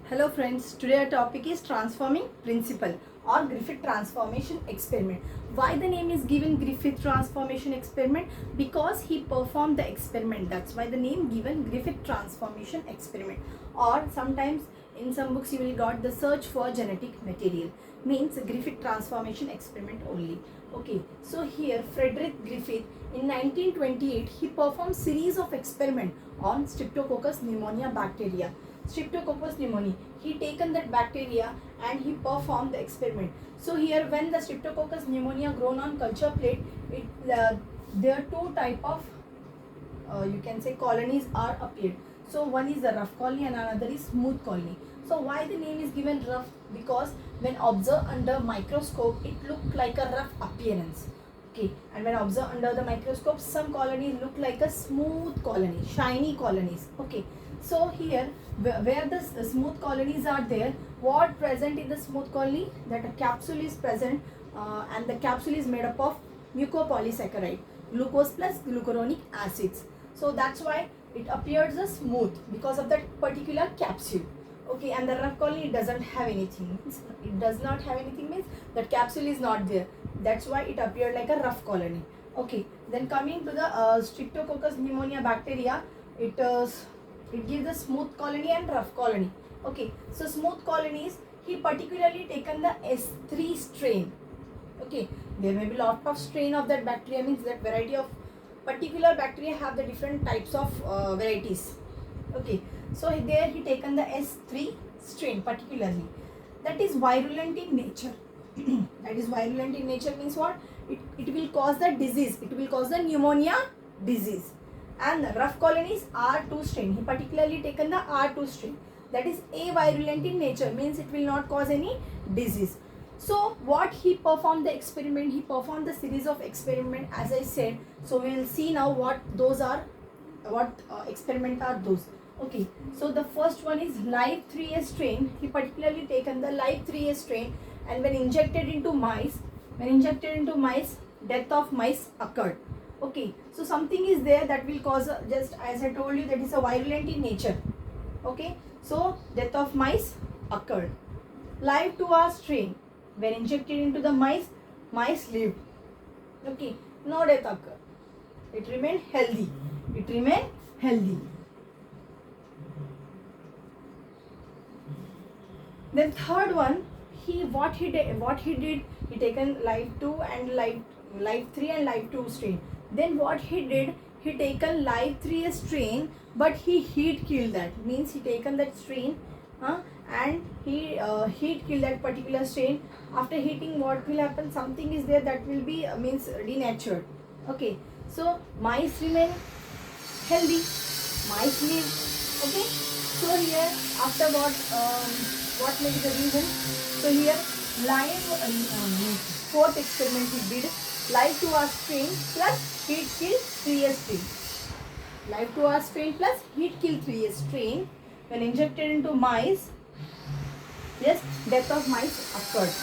Hello friends, today our topic is transforming principle or Griffith transformation experiment. Why the name is given Griffith transformation experiment? Because he performed the experiment. That's why the name given Griffith transformation experiment. Or sometimes in some books you will got the search for genetic material. Means Griffith transformation experiment only. Okay, so here Frederick Griffith in 1928 he performed series of experiment on Streptococcus pneumonia bacteria. Streptococcus pneumoniae. He taken that bacteria and he performed the experiment. So here when the Streptococcus pneumonia grown on culture plate, there are two type of you can say colonies are appeared. So one is the rough colony and another is smooth colony. So why the name is given rough? Because when observed under microscope, it looked like a rough appearance. Okay, and when observed under the microscope, some colonies look like a smooth colony, shiny colonies. Okay, so here where the smooth colonies are there, what present in the smooth colony? That a capsule is present and the capsule is made up of mucopolysaccharide, glucose plus glucuronic acids. So that's why it appears as smooth because of that particular capsule. Okay, and the rough colony doesn't have anything. It does not have anything means that capsule is not there. That's why it appeared like a rough colony. Okay, then coming to the Streptococcus pneumonia bacteria, it gives the smooth colony and rough colony. Okay, so smooth colonies, he particularly taken the S3 strain. Okay, there may be lot of strain of that bacteria, means that variety of particular bacteria have the different types of varieties. Okay, so there he taken the S3 strain particularly. That is virulent in nature. That is virulent in nature means what? It will cause the disease. It will cause the pneumonia disease. And the rough colonies R2 strain. He particularly taken the R2 strain. That is avirulent in nature, means it will not cause any disease. So what he performed the experiment? He performed the series of experiment as I said. So we will see now what those are, what experiment are those. Okay, so the first one is live 3S strain. He particularly taken the live 3S strain, and when injected into mice, death of mice occurred. Okay, so something is there that will cause just as I told you, that is a virulent in nature. Okay, so death of mice occurred. Live 2R strain, when injected into the mice lived. Okay, no death occurred. It remained healthy. Then third one, what he did, he taken live 2 and live 3 and live 2 strain. Then what he did, he taken live 3 strain, but he heat killed that. Means he taken that strain and he heat killed that particular strain. After heating, what will happen? Something is there that will be means denatured. Okay, so mice remain healthy, mice live. Okay, so here after what may be the reason? So here live fourth experiment he did, live 2R strain plus heat kill 3S strain. Live 2R strain plus heat kill 3S strain, when injected into mice, yes, death of mice occurred.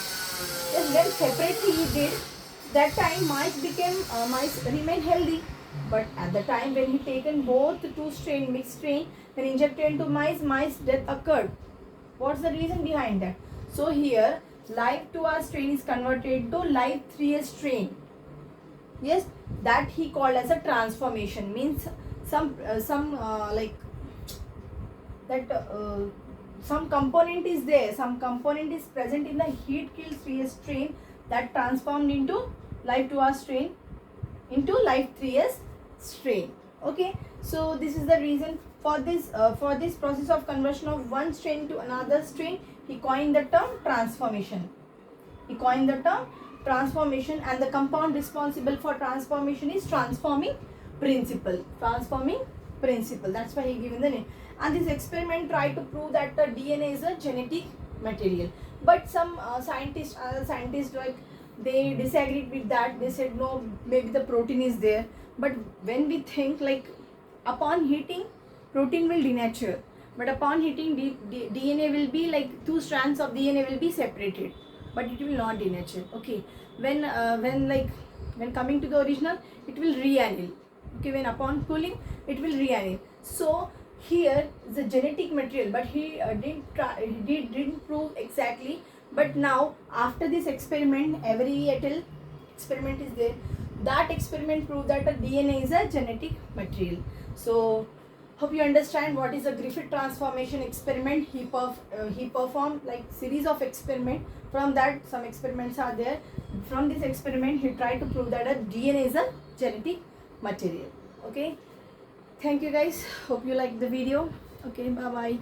Yes, then separately he did, that time mice remain healthy, but at the time when he taken both two strain, mixed strain, when injected into mice death occurred. What's the reason behind that? So here live 2R strain is converted to live 3S strain. Yes, that he called as a transformation, means some component is there, some component is present in the heat kill 3S strain that transformed into live 2R strain into live 3S strain. Okay, so this is the reason for this process of conversion of one strain to another strain. He coined the term transformation. And the compound responsible for transformation is transforming principle. That's why he given the name. And this experiment tried to prove that the DNA is a genetic material. But some scientists like they disagreed with that. They said no, maybe the protein is there. But when we think like upon heating, protein will denature. But upon heating, DNA will be like two strands of DNA will be separated, but it will not denature. Okay, when coming to the original, it will reannul. Okay, when upon cooling, it will reannul. So here is a genetic material, but he didn't prove exactly. But now after this experiment, every little experiment is there, that experiment proved that a DNA is a genetic material. So hope you understand what is a Griffith transformation experiment. He performed like series of experiment. From that, some experiments are there. From this experiment, he tried to prove that a DNA is a genetic material. Okay, thank you guys, hope you like the video. Okay, bye bye.